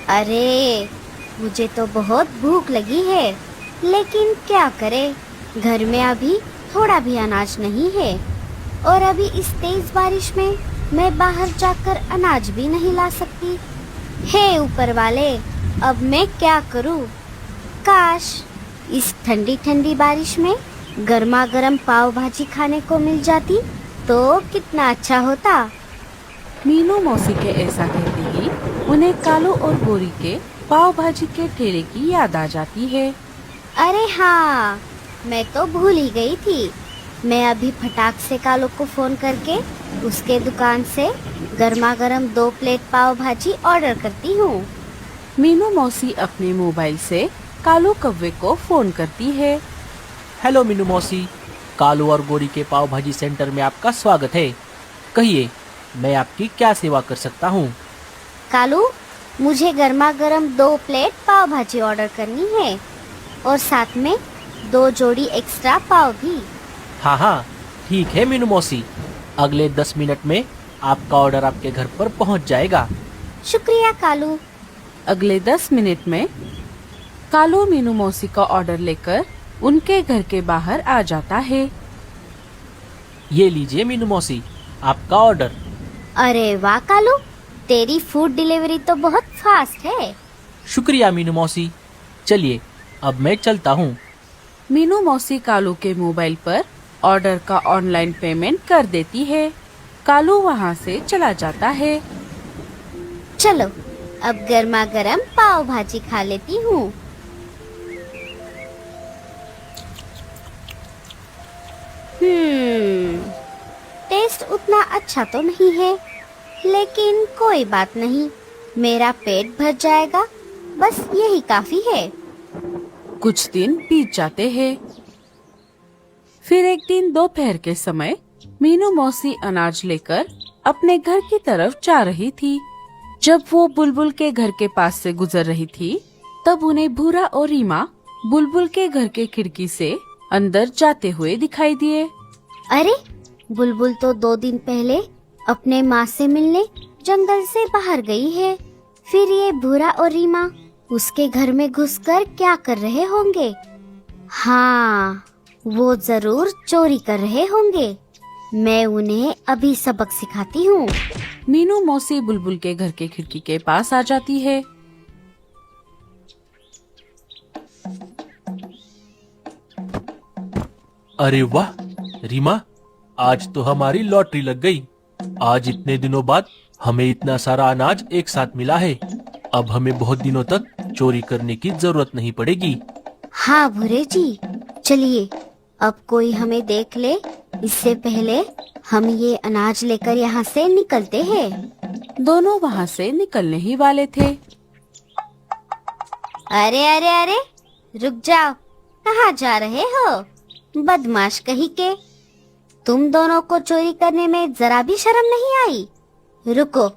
अरे, मुझे तो बहुत भूख लगी है, लेकिन क्या करे, घर में अभी थोड़ा भी अनाज नहीं है और अभी इस तेज बारिश में मैं बाहर जाकर अनाज भी नहीं ला सकती। हे ऊपर वाले, अब मैं क्या करूं? काश इस ठंडी ठंडी बारिश में गर्मा गर्म पाव भाजी खाने को मिल जाती तो कितना अच्छा होता। मीनू मौसी के ऐसा कहते ही उन्हें कालू और गोरी के पाव भाजी के ठेले की याद आ जाती है। अरे हाँ, मैं तो भूल ही गई थी। मैं अभी फटाक से कालू को फोन करके उसके दुकान से गर्मा गर्म 2 प्लेट पाव भाजी ऑर्डर करती हूँ। मीनू मौसी अपने मोबाइल से कालू कौवे को फोन करती है। हेलो मीनू मौसी, कालू और गोरी के पाव भाजी सेंटर में आपका स्वागत है। कहिए, मैं आपकी क्या सेवा कर सकता हूँ? कालू, मुझे गर्मा गर्म 2 प्लेट पाव भाजी ऑर्डर करनी है और साथ में 2 जोड़ी एक्स्ट्रा पाव भी। हाँ हाँ, ठीक है मीनू मौसी, अगले 10 मिनट में आपका ऑर्डर आपके घर पर पहुँच जाएगा। शुक्रिया कालू। अगले 10 मिनट में कालू मीनू मौसी का ऑर्डर लेकर उनके घर के बाहर आ जाता है। ये लीजिए मीनू मौसी, आपका ऑर्डर। अरे वाह कालू, तेरी फूड डिलीवरी तो बहुत फास्ट है। शुक्रिया मीनू मौसी, चलिए अब मैं चलता हूँ। मीनू मौसी कालू के मोबाइल पर ऑर्डर का ऑनलाइन पेमेंट कर देती है। कालू वहाँ से चला जाता है। चलो अब गर्मा गर्म पाव भाजी खा लेती हूँ। टेस्ट उतना अच्छा तो नहीं है, लेकिन कोई बात नहीं, मेरा पेट भर जाएगा, बस यही काफी है। कुछ दिन बीत जाते हैं। फिर एक दिन दोपहर के समय मीनू मौसी अनाज लेकर अपने घर की तरफ जा रही थी। जब वो बुलबुल के घर के पास से गुजर रही थी, तब उन्हें भूरा और रीमा बुलबुल के घर के खिड़की से अंदर जाते हुए दिखाई दिए। अरे, बुलबुल तो 2 दिन पहले अपने माँ से मिलने जंगल से बाहर गई है। फिर ये भूरा और रीमा उसके घर में घुसकर क्या कर रहे होंगे? हाँ, वो जरूर चोरी कर रहे होंगे। मैं उन्हें अभी सबक सिखाती हूँ। मीनू मौसी बुलबुल के घर के खिड़की के पास आ जाती है। अरे वाह रीमा, आज तो हमारी लॉटरी लग गई। आज इतने दिनों बाद हमें इतना सारा अनाज एक साथ मिला है। अब हमें बहुत दिनों तक चोरी करने की जरूरत नहीं पड़ेगी। हाँ भूरे जी, चलिए अब कोई हमें देख ले, इससे पहले हम ये अनाज लेकर यहाँ से निकलते हैं। दोनों वहाँ से निकलने ही वाले थे। अरे अरे अरे, रुक जाओ, कहाँ जा रहे हो? बदमाश कहीं के, तुम दोनों को चोरी करने में जरा भी शर्म नहीं आई? रुको,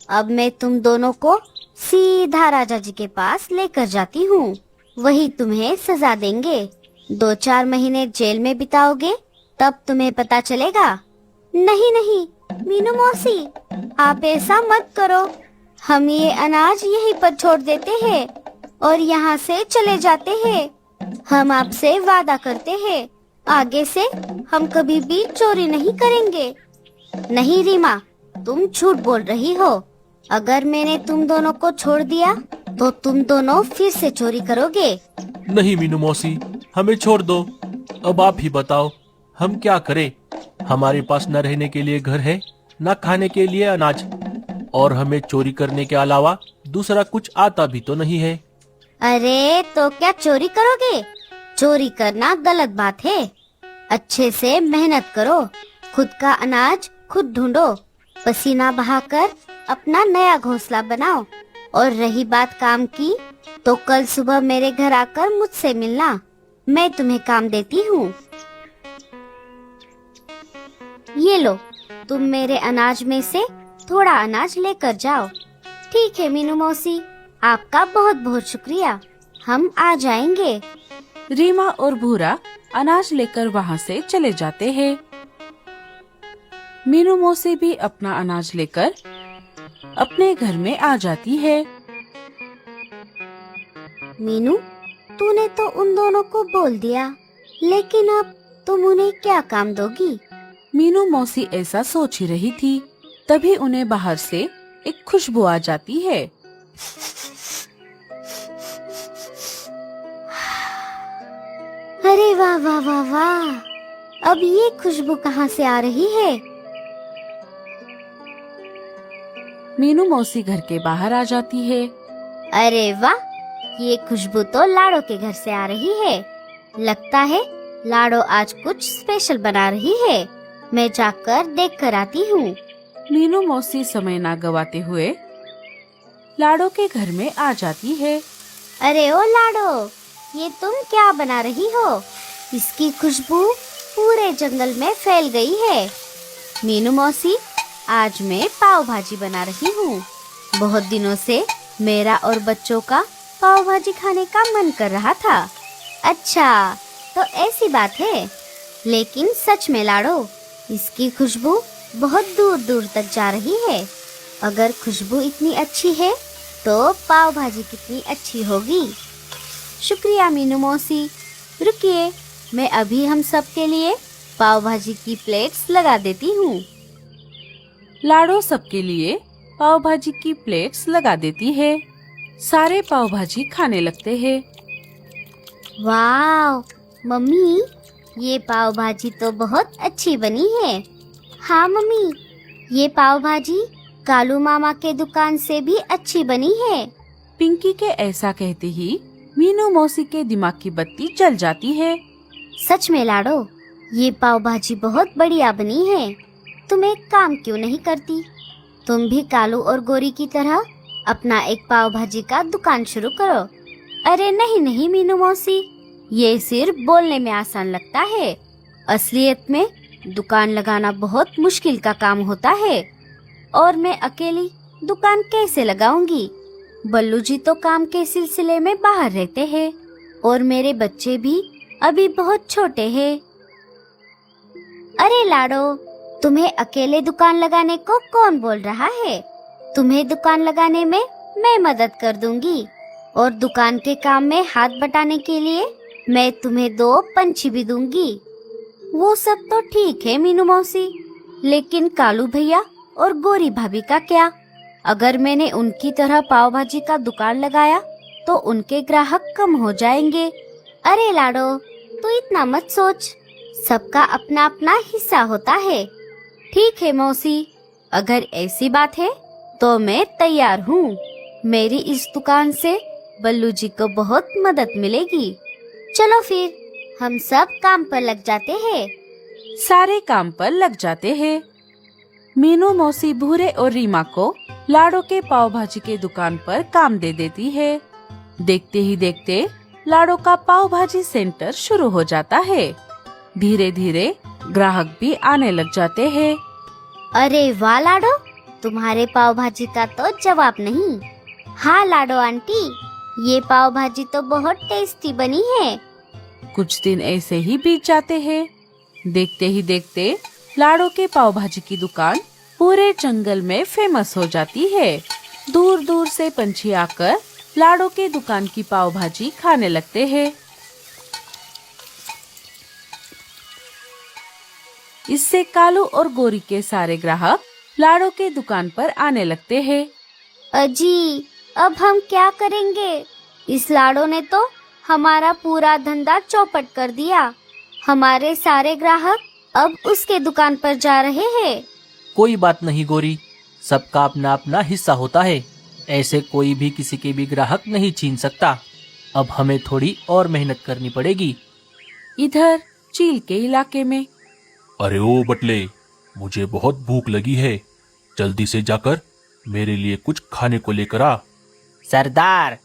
अब मैं तुम दोनों को सीधा राजा जी के पास लेकर जाती हूँ। वही तुम्हें सजा देंगे। 2-4 महीने जेल में बिताओगे, तब तुम्हें पता चलेगा। नहीं नहीं मीनू मौसी, आप ऐसा मत करो। हम ये अनाज यहीं पर छोड़ देते हैं और यहाँ से चले जाते हैं। हम आपसे वादा करते हैं, आगे से हम कभी भी चोरी नहीं करेंगे। नहीं रीमा, तुम झूठ बोल रही हो। अगर मैंने तुम दोनों को छोड़ दिया तो तुम दोनों फिर से चोरी करोगे। नहीं मीनू मौसी, हमें छोड़ दो। अब आप ही बताओ, हम क्या करें? हमारे पास न रहने के लिए घर है, न खाने के लिए अनाज, और हमें चोरी करने के अलावा दूसरा कुछ आता भी तो नहीं है। अरे तो क्या चोरी करोगे? चोरी करना गलत बात है। अच्छे से मेहनत करो, खुद का अनाज खुद ढूंढो, पसीना बहाकर अपना नया घोंसला बनाओ। और रही बात काम की, तो कल सुबह मेरे घर आकर मुझसे मिलना, मैं तुम्हें काम देती हूँ। ये लो, तुम मेरे अनाज में से थोड़ा अनाज लेकर जाओ। ठीक है मीनू मौसी, आपका बहुत बहुत शुक्रिया, हम आ जाएंगे। रीमा और भूरा अनाज लेकर वहाँ से चले जाते हैं। मीनू मौसी भी अपना अनाज लेकर अपने घर में आ जाती है। मीनू, तूने तो उन दोनों को बोल दिया, लेकिन अब तुम उन्हें क्या काम दोगी? मीनू मौसी ऐसा सोच ही रही थी, तभी उन्हें बाहर से एक खुशबू आ जाती है। अरे वाह वाह वाह वाह, अब ये खुशबू कहाँ से आ रही है? मीनू मौसी घर के बाहर आ जाती है। अरे वाह, ये खुशबू तो लाडो के घर से आ रही है। लगता है लाडो आज कुछ स्पेशल बना रही है। मैं जाकर देख कर आती हूँ। मीनू मौसी समय ना गवाते हुए लाडो के घर में आ जाती है। अरे ओ लाडो, ये तुम क्या बना रही हो? इसकी खुशबू पूरे जंगल में फैल गई है। मीनू मौसी, आज मैं पाव भाजी बना रही हूँ। बहुत दिनों से मेरा और बच्चों का पाव भाजी खाने का मन कर रहा था। अच्छा, तो ऐसी बात है। लेकिन सच में लाडो, इसकी खुशबू बहुत दूर दूर तक जा रही है। अगर खुशबू इतनी अच्छी है तो पाव भाजी कितनी अच्छी होगी। शुक्रिया मीनू मौसी। रुकिए, मैं अभी हम सब के लिए पाव भाजी की प्लेट्स लगा देती हूँ। लाडो सबके लिए पाव भाजी की प्लेट्स लगा देती है। सारे पाव भाजी खाने लगते हैं। वाह मम्मी, ये पाव भाजी तो बहुत अच्छी बनी है। हाँ मम्मी, ये पाव भाजी कालू मामा के दुकान से भी अच्छी बनी है। पिंकी के ऐसा कहते ही मीनू मौसी के दिमाग की बत्ती जल जाती है। सच में लाडो, ये पाव भाजी बहुत बढ़िया बनी है। तुम एक काम क्यों नहीं करती? तुम भी कालू और गोरी की तरह अपना एक पाव भाजी का दुकान शुरू करो। अरे नहीं नहीं मीनू मौसी, ये सिर्फ बोलने में आसान लगता है। असलियत में दुकान लगाना बहुत मुश्किल का काम होता है। और मैं अकेली दुकान कैसे लगाऊंगी? बल्लू जी तो काम के सिलसिले में बाहर रहते हैं और मेरे बच्चे भी अभी बहुत छोटे हैं। अरे लाडो, तुम्हें अकेले दुकान लगाने को कौन बोल रहा है? तुम्हें दुकान लगाने में मैं मदद कर दूंगी और दुकान के काम में हाथ बटाने के लिए मैं तुम्हें 2 पंछी भी दूंगी। वो सब तो ठीक है मीनू मौसी, लेकिन कालू भैया और गोरी भाभी का क्या? अगर मैंने उनकी तरह पाव भाजी का दुकान लगाया तो उनके ग्राहक कम हो जाएंगे। अरे लाडो, तू इतना मत सोच। सबका अपना अपना हिस्सा होता है। ठीक है मौसी, अगर ऐसी बात है तो मैं तैयार हूँ। मेरी इस दुकान से बल्लू जी को बहुत मदद मिलेगी। चलो फिर हम सब काम पर लग जाते हैं। सारे काम पर लग जाते हैं। मीनू मौसी भूरे और रीमा को लाडो के पाव भाजी के दुकान पर काम दे देती है। देखते ही देखते लाडो का पाव भाजी सेंटर शुरू हो जाता है। धीरे धीरे ग्राहक भी आने लग जाते हैं। अरे वाह लाडो, तुम्हारे पाव भाजी का तो जवाब नहीं। हाँ लाडो आंटी, ये पाव भाजी तो बहुत टेस्टी बनी है। कुछ दिन ऐसे ही बीत जाते हैं। देखते ही देखते लाडो के पाव भाजी की दुकान पूरे जंगल में फेमस हो जाती है। दूर दूर से पंछी आकर लाडो के दुकान की पाव भाजी खाने लगते हैं। इससे कालू और गोरी के सारे ग्राहक लाडो के दुकान पर आने लगते हैं। अजी, अब हम क्या करेंगे? इस लाडो ने तो हमारा पूरा धंधा चौपट कर दिया। हमारे सारे ग्राहक अब उसके दुकान पर जा रहे हैं। कोई बात नहीं गोरी, सबका अपना अपना हिस्सा होता है। ऐसे कोई भी किसी के भी ग्राहक नहीं छीन सकता। अब हमें थोड़ी और मेहनत करनी पड़ेगी। इधर चील के इलाके में अरे ओ बटले, मुझे बहुत भूख लगी है। जल्दी से जाकर मेरे लिए कुछ खाने को लेकर आ। सरदार,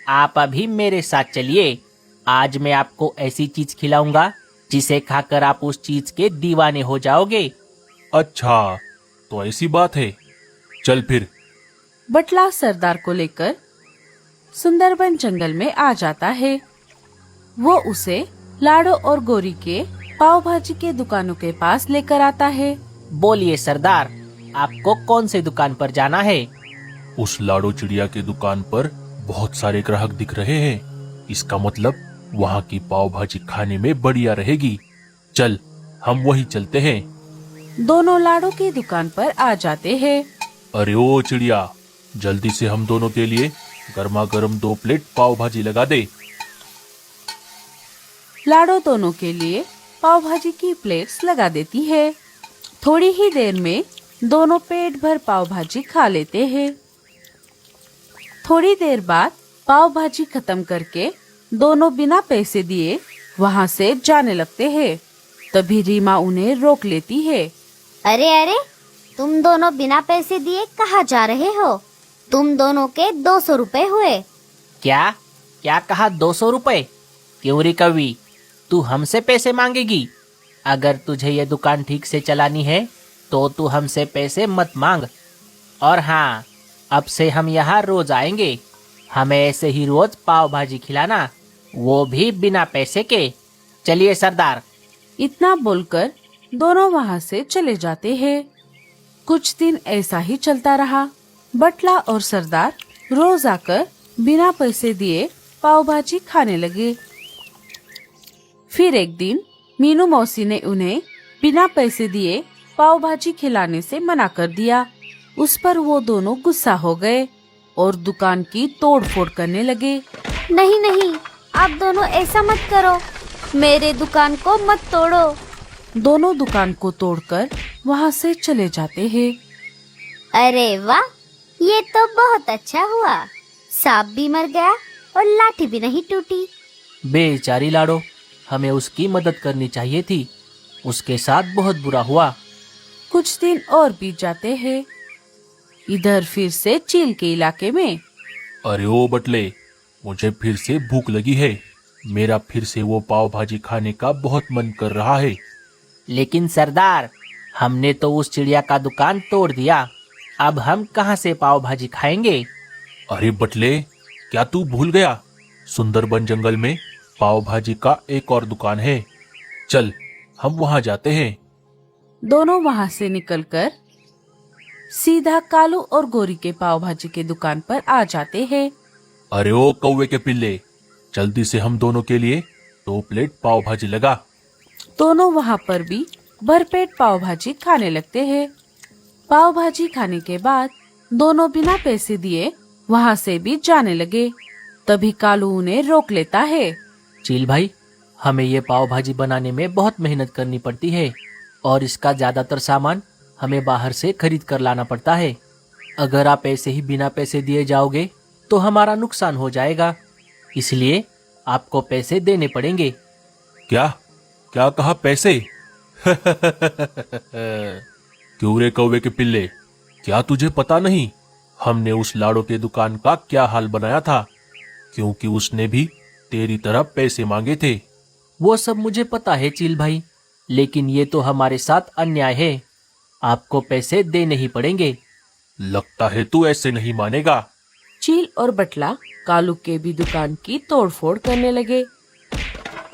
आप अभी मेरे साथ चलिए। आज मैं आपको ऐसी चीज खिलाऊंगा जिसे खाकर आप उस चीज के दीवाने हो जाओगे। अच्छा, तो ऐसी बात है। चल फिर। बटला सरदार को लेकर सुंदरबन जंगल में आ जाता है। वो उसे लाडो और गोरी के पाव भाजी के दुकानों के पास लेकर आता है। बोलिए सरदार, आपको कौन से दुकान पर जाना है? उस लाडो चिड़िया की दुकान पर बहुत सारे ग्राहक दिख रहे हैं। इसका मतलब वहाँ की पाव भाजी खाने में बढ़िया रहेगी। चल हम वहीं चलते हैं। दोनों लाड़ो की दुकान पर आ जाते हैं। अरे ओ चिड़िया, जल्दी से हम दोनों के लिए गर्मा गर्म 2 प्लेट पाव भाजी लगा दे। लाड़ो दोनों के लिए पाव भाजी की प्लेट्स लगा देती है। थोड़ी ही देर में दोनों पेट भर पाव भाजी खा लेते हैं। थोड़ी देर बाद पाव भाजी खत्म करके दोनों बिना पैसे दिए वहाँ से जाने लगते हैं। तभी रीमा उन्हें रोक लेती है। अरे अरे, तुम दोनों बिना पैसे दिए कहाँ जा रहे हो? तुम दोनों के 200 रुपए हुए। क्या क्या कहा 200 रुपए? क्यों रे कवि, तू हमसे पैसे मांगेगी? अगर तुझे ये दुकान ठीक से चलानी है तो तू हमसे पैसे मत मांग। और हाँ, अब से हम यहाँ रोज आएंगे। हमें ऐसे ही रोज पाव भाजी खिलाना, वो भी बिना पैसे के। चलिए सरदार। इतना बोलकर दोनों वहाँ से चले जाते हैं। कुछ दिन ऐसा ही चलता रहा। बटला और सरदार रोज आकर बिना पैसे दिए पाव भाजी खाने लगे। फिर एक दिन मीनू मौसी ने उन्हें बिना पैसे दिए पाव भाजी खिलाने से मना कर दिया। उस पर वो दोनों गुस्सा हो गए और दुकान की तोड़ फोड़ करने लगे। नहीं नहीं, आप दोनों ऐसा मत करो, मेरे दुकान को मत तोड़ो। दोनों दुकान को तोड़कर वहाँ से चले जाते हैं। अरे वाह, ये तो बहुत अच्छा हुआ। सांप भी मर गया और लाठी भी नहीं टूटी। बेचारी लाड़ो, हमें उसकी मदद करनी चाहिए थी। उसके साथ बहुत बुरा हुआ। कुछ दिन और बीत जाते हैं। इधर फिर से चील के इलाके में। अरे ओ बटले, मुझे फिर से भूख लगी है। मेरा फिर से वो पाव भाजी खाने का बहुत मन कर रहा है। लेकिन सरदार, हमने तो उस चिड़िया का दुकान तोड़ दिया। अब हम कहाँ से पाव भाजी खाएंगे? अरे बटले, क्या तू भूल गया? सुंदरबन जंगल में पाव भाजी का एक और दुकान है। चल हम वहाँ जाते हैं। दोनों वहाँ से निकलकर सीधा कालू और गोरी के पाव भाजी के दुकान पर आ जाते हैं। अरे ओ कौवे के पिल्ले, जल्दी से हम दोनों के लिए 2 प्लेट पाव भाजी लगा। दोनों वहाँ पर भी भरपेट पाव भाजी खाने लगते हैं। पाव भाजी खाने के बाद दोनों बिना पैसे दिए वहाँ से भी जाने लगे। तभी कालू उन्हें रोक लेता है। चील भाई, हमें ये पाव भाजी बनाने में बहुत मेहनत करनी पड़ती है और इसका ज्यादातर सामान हमें बाहर से खरीद कर लाना पड़ता है। अगर आप ऐसे ही बिना पैसे दिए जाओगे तो हमारा नुकसान हो जाएगा, इसलिए आपको पैसे देने पड़ेंगे। क्या क्या कहा, पैसे? क्यों रे कौवे के पिल्ले, क्या तुझे पता नहीं हमने उस लाड़ो के दुकान का क्या हाल बनाया था? क्योंकि उसने भी तेरी तरह पैसे मांगे थे। वो सब मुझे पता है चील भाई, लेकिन ये तो हमारे साथ अन्याय है। आपको पैसे देने ही पड़ेंगे। लगता है तू ऐसे नहीं मानेगा। चील और बटला कालू के भी दुकान की तोड़फोड़ करने लगे।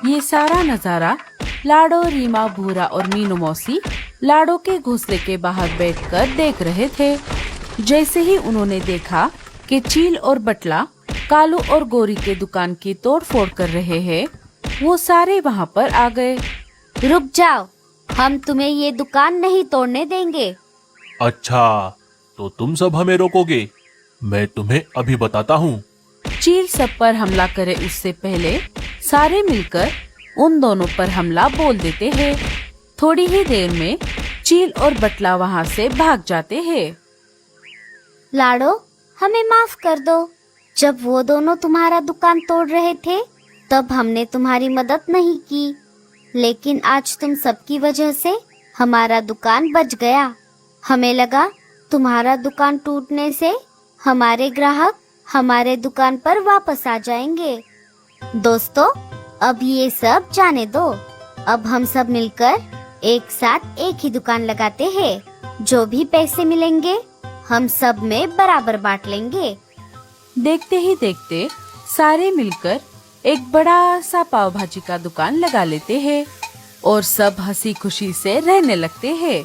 ये सारा नजारा लाडो, रीमा, भूरा और मीनू मौसी लाडो के घोंसले के बाहर बैठकर देख रहे थे। जैसे ही उन्होंने देखा कि चील और बटला कालू और गोरी के दुकान की तोड़फोड़ कर रहे हैं, वो सारे वहाँ पर आ गए। रुक जाओ, हम तुम्हें ये दुकान नहीं तोड़ने देंगे। अच्छा, तो तुम सब हमें रोकोगे? मैं तुम्हें अभी बताता हूँ। चील सब पर हमला करे उससे पहले सारे मिलकर उन दोनों पर हमला बोल देते हैं। थोड़ी ही देर में चील और बटला वहाँ से भाग जाते हैं। लाडो, हमें माफ कर दो। जब वो दोनों तुम्हारा दुकान तोड़ रहे थे तब हमने तुम्हारी मदद नहीं की, लेकिन आज तुम सबकी वजह से हमारा दुकान बच गया। हमें लगा तुम्हारा दुकान टूटने से हमारे ग्राहक हमारे दुकान पर वापस आ जाएंगे। दोस्तों, अब ये सब जाने दो। अब हम सब मिलकर एक साथ एक ही दुकान लगाते हैं। जो भी पैसे मिलेंगे हम सब में बराबर बांट लेंगे। देखते ही देखते सारे मिलकर एक बड़ा सा पाव भाजी का दुकान लगा लेते हैं और सब हंसी खुशी से रहने लगते हैं।